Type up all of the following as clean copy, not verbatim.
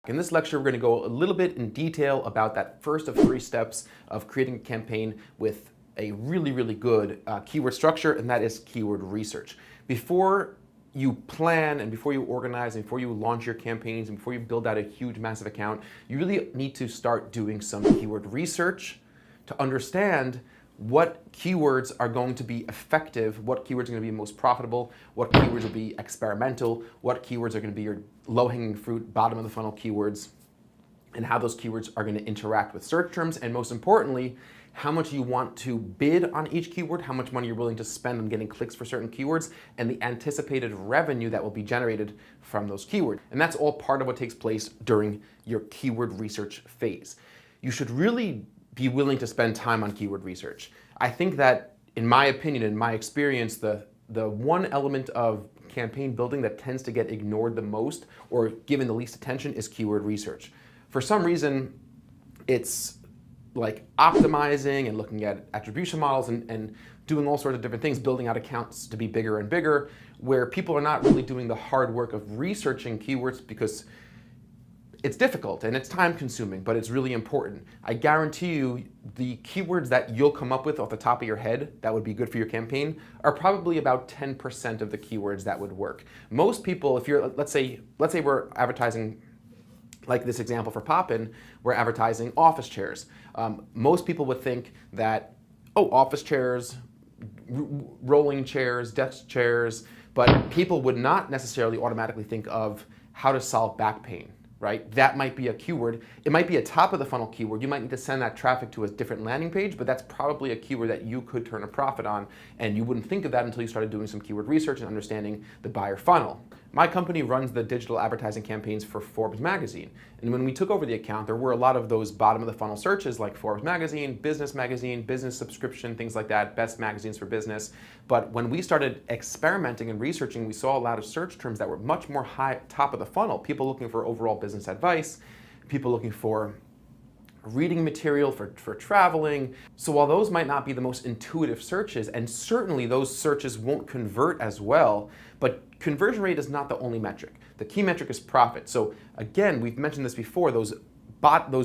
In this lecture, we're going to go a little bit in detail about that first of 3 steps of creating a campaign with a really good keyword structure, and that is keyword research. Before you plan and before you organize and before you launch your campaigns and before you build out a huge, massive account, you really need to start doing some keyword research to understand what keywords are going to be effective, what keywords are going to be most profitable, what keywords will be experimental, what keywords are going to be your low-hanging fruit, bottom of the funnel keywords, and how those keywords are going to interact with search terms, and most importantly, how much you want to bid on each keyword, how much money you're willing to spend on getting clicks for certain keywords, and the anticipated revenue that will be generated from those keywords. And that's all part of what takes place during your keyword research phase. You should really be willing to spend time on keyword research. I think that, in my opinion, in my experience, the one element of campaign building that tends to get ignored the most or given the least attention is keyword research. For some reason, it's like optimizing and looking at attribution models and doing all sorts of different things, building out accounts to be bigger and bigger, where people are not really doing the hard work of researching keywords because it's difficult and it's time consuming, but it's really important. I guarantee you the keywords that you'll come up with off the top of your head that would be good for your campaign are probably about 10% of the keywords that would work. Most people, if you're, let's say we're advertising, like this example for Poppin, we're advertising office chairs. Most people would think that, oh, office chairs, rolling chairs, desk chairs, but people would not necessarily automatically think of how to solve back pain. Right? That might be a keyword. It might be a top of the funnel keyword. You might need to send that traffic to a different landing page, but that's probably a keyword that you could turn a profit on, and you wouldn't think of that until you started doing some keyword research and understanding the buyer funnel. My company runs the digital advertising campaigns for Forbes magazine, and when we took over the account, there were a lot of those bottom of the funnel searches like Forbes magazine, business subscription, things like that, best magazines for business. But when we started experimenting and researching, we saw a lot of search terms that were much more high top of the funnel. People looking for overall business advice, people looking for reading material for traveling. So while those might not be the most intuitive searches, and certainly those searches won't convert as well, but conversion rate is not the only metric. The key metric is profit. So again, we've mentioned this before, those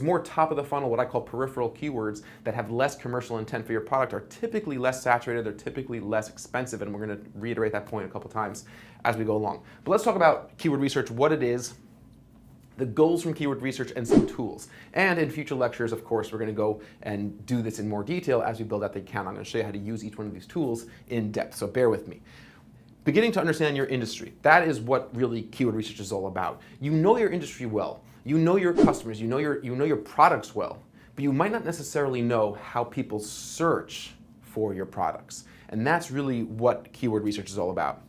more top of the funnel, what I call peripheral keywords that have less commercial intent for your product are typically less saturated, they're typically less expensive, and we're going to reiterate that point a couple times as we go along. But let's talk about keyword research, what it is, the goals from keyword research, and some tools. And in future lectures, of course, we're going to go and do this in more detail as we build out the account. I'm going to show you how to use each one of these tools in depth, so bear with me. Beginning to understand your industry. That is what really keyword research is all about. You know your industry well. You know your customers. You know your products well. But you might not necessarily know how people search for your products. And that's really what keyword research is all about.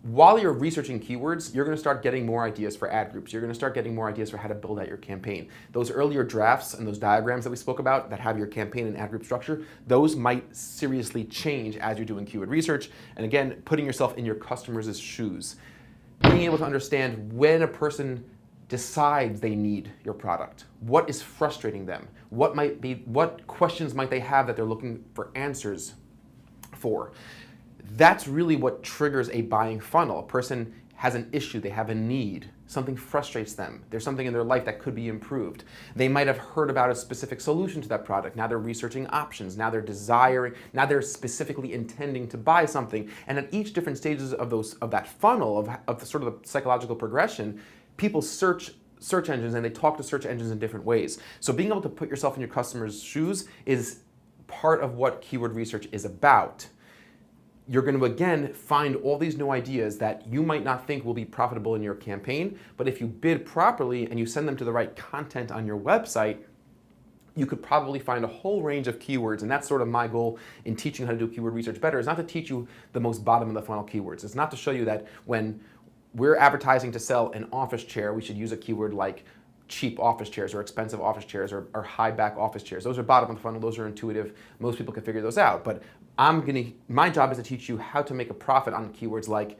While you're researching keywords, you're going to start getting more ideas for ad groups. You're going to start getting more ideas for how to build out your campaign. Those earlier drafts and those diagrams that we spoke about that have your campaign and ad group structure, those might seriously change as you're doing keyword research. And again, putting yourself in your customers' shoes. Being able to understand when a person decides they need your product. What is frustrating them? What questions might they have that they're looking for answers for? That's really what triggers a buying funnel. A person has an issue, they have a need, something frustrates them, there's something in their life that could be improved. They might have heard about a specific solution to that product, now they're researching options, now they're specifically intending to buy something. And at each different stages of that funnel, of sort of the psychological progression, people search engines and they talk to search engines in different ways. So being able to put yourself in your customer's shoes is part of what keyword research is about. You're going to, again, find all these new ideas that you might not think will be profitable in your campaign, but if you bid properly and you send them to the right content on your website, you could probably find a whole range of keywords, and that's sort of my goal in teaching how to do keyword research better, is not to teach you the most bottom of the funnel keywords. It's not to show you that when we're advertising to sell an office chair, we should use a keyword like cheap office chairs or expensive office chairs or high back office chairs. Those are bottom of the funnel, those are intuitive, most people can figure those out. But my job is to teach you how to make a profit on keywords like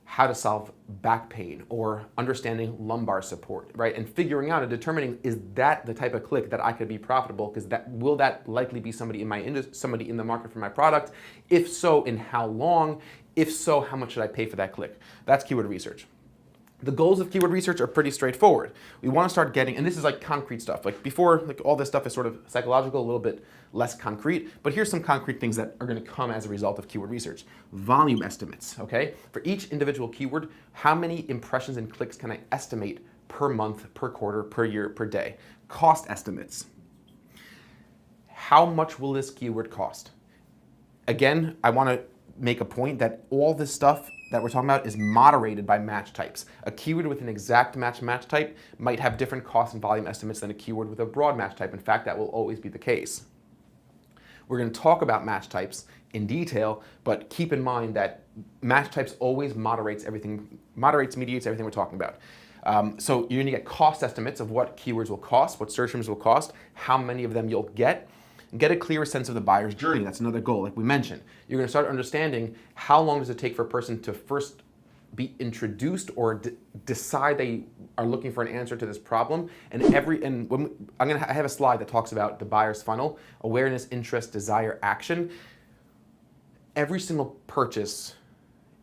how to solve back pain or understanding lumbar support, right? And figuring out and determining, is that the type of click that I could be profitable? Because will that likely be somebody in the market for my product? If so, in how long? If so, how much should I pay for that click? That's keyword research. The goals of keyword research are pretty straightforward. We want to start getting, and this is like concrete stuff. Like before, like all this stuff is sort of psychological, a little bit less concrete, but here's some concrete things that are going to come as a result of keyword research. Volume estimates, okay? For each individual keyword, how many impressions and clicks can I estimate per month, per quarter, per year, per day? Cost estimates. How much will this keyword cost? Again, I want to make a point that all this stuff that we're talking about is moderated by match types. A keyword with an exact match type might have different cost and volume estimates than a keyword with a broad match type. In fact, that will always be the case. We're going to talk about match types in detail, but keep in mind that match types always mediates everything we're talking about. So you're going to get cost estimates of what keywords will cost, what search terms will cost, how many of them you'll get a clearer sense of the buyer's journey. That's another goal, like we mentioned. You're going to start understanding how long does it take for a person to first be introduced or decide they are looking for an answer to this problem. I have a slide that talks about the buyer's funnel: awareness, interest, desire, action. Every single purchase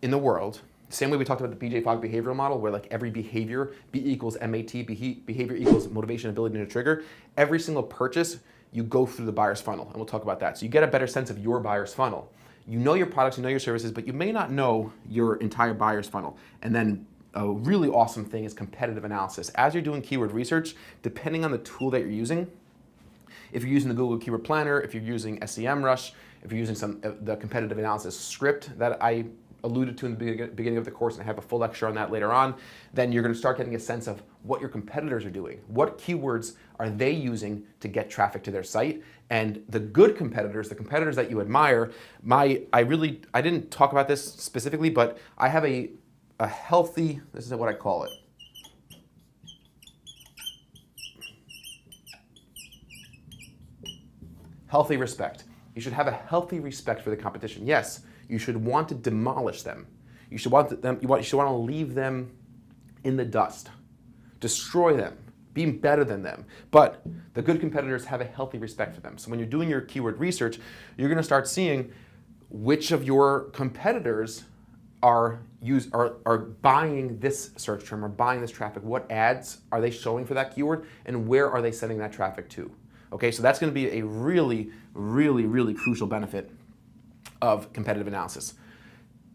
in the world, same way we talked about the BJ Fogg behavioral model, where like every behavior, B equals MAT, behavior equals motivation, ability to trigger. Every single purchase, you go through the buyer's funnel, and we'll talk about that. So you get a better sense of your buyer's funnel. You know your products, you know your services, but you may not know your entire buyer's funnel. And then a really awesome thing is competitive analysis. As you're doing keyword research, depending on the tool that you're using, if you're using the Google Keyword Planner, if you're using SEMrush, if you're using the competitive analysis script that I alluded to in the beginning of the course, and I have a full lecture on that later on, then you're going to start getting a sense of what your competitors are doing. What keywords are they using to get traffic to their site? And the good competitors, the competitors that you admire, I didn't talk about this specifically, but I have a healthy, this is what I call it. Healthy respect. You should have a healthy respect for the competition. Yes, you should want to demolish them. You should want to leave them in the dust, destroy them, be better than them. But the good competitors have a healthy respect for them. So when you're doing your keyword research, you're going to start seeing which of your competitors are buying this search term or buying this traffic. What ads are they showing for that keyword, and where are they sending that traffic to? Okay, so that's going to be a really, really, really crucial benefit of competitive analysis.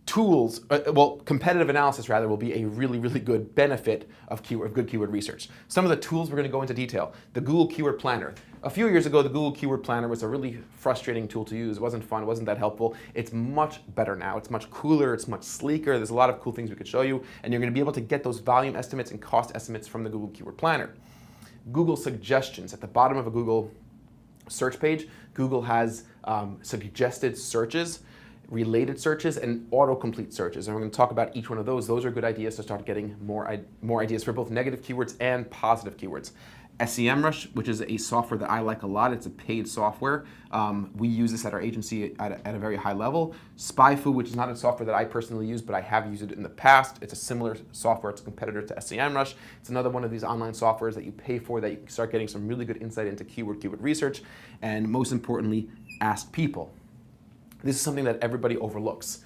Competitive analysis rather will be a really, really good benefit of good keyword research. Some of the tools we're going to go into detail. The Google Keyword Planner. A few years ago, the Google Keyword Planner was a really frustrating tool to use. It wasn't fun, it wasn't that helpful. It's much better now. It's much cooler, it's much sleeker. There's a lot of cool things we could show you, and you're going to be able to get those volume estimates and cost estimates from the Google Keyword Planner. Google Suggestions. At the bottom of a Google search page, Google has suggested searches, related searches, and autocomplete searches. And we're going to talk about each one of those. Those are good ideas to start getting more ideas for both negative keywords and positive keywords. SEMrush, which is a software that I like a lot. It's a paid software. We use this at our agency at a very high level. SpyFu, which is not a software that I personally use, but I have used it in the past. It's a similar software. It's a competitor to SEMrush. It's another one of these online softwares that you pay for that you can start getting some really good insight into keyword research, and most importantly, ask people. This is something that everybody overlooks.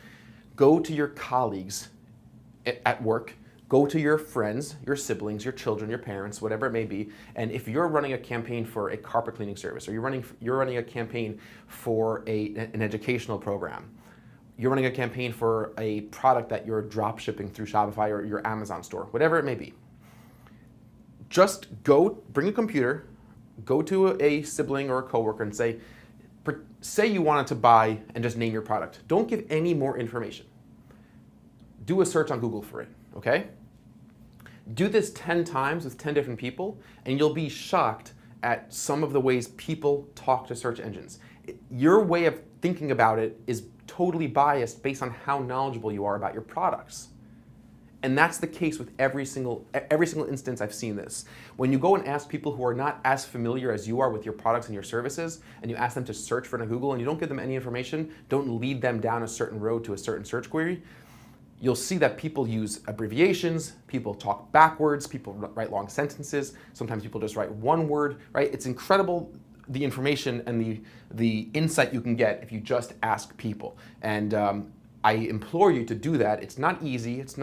Go to your colleagues at work, go to your friends, your siblings, your children, your parents, whatever it may be, and if you're running a campaign for a carpet cleaning service, or you're running a campaign for an educational program, you're running a campaign for a product that you're drop shipping through Shopify or your Amazon store, whatever it may be, just bring a computer, go to a sibling or a coworker and say you wanted to buy, and just name your product. Don't give any more information. Do a search on Google for it, okay? Do this 10 times with 10 different people, and you'll be shocked at some of the ways people talk to search engines. Your way of thinking about it is totally biased based on how knowledgeable you are about your products. And that's the case with every single instance I've seen this. When you go and ask people who are not as familiar as you are with your products and your services, and you ask them to search for it on Google, and you don't give them any information, don't lead them down a certain road to a certain search query, you'll see that people use abbreviations, people talk backwards, people write long sentences, sometimes people just write one word, right? It's incredible the information and the insight you can get if you just ask people. And I implore you to do that. It's not easy. It's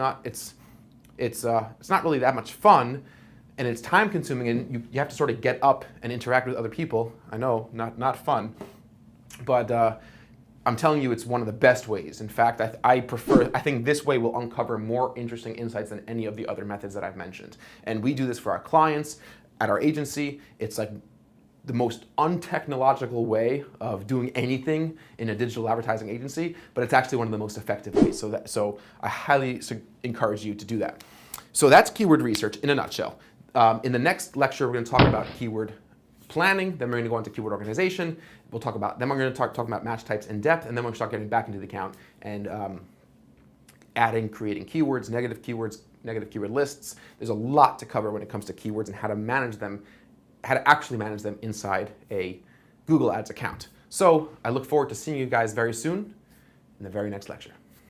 it's not really that much fun, and it's time consuming, and you have to sort of get up and interact with other people. I know, not fun, but I'm telling you, it's one of the best ways. In fact, I think this way will uncover more interesting insights than any of the other methods that I've mentioned. And we do this for our clients at our agency. It's like the most untechnological way of doing anything in a digital advertising agency, but it's actually one of the most effective ways. So I highly encourage you to do that. So that's keyword research in a nutshell. In the next lecture, we're going to talk about keyword planning, then we're going to go into keyword organization. We'll talk about, then we're going to talk about match types in depth, and then we're going to start getting back into the account and creating keywords, negative keyword lists. There's a lot to cover when it comes to keywords and how to manage them, how to actually manage them inside a Google Ads account. So I look forward to seeing you guys very soon in the very next lecture.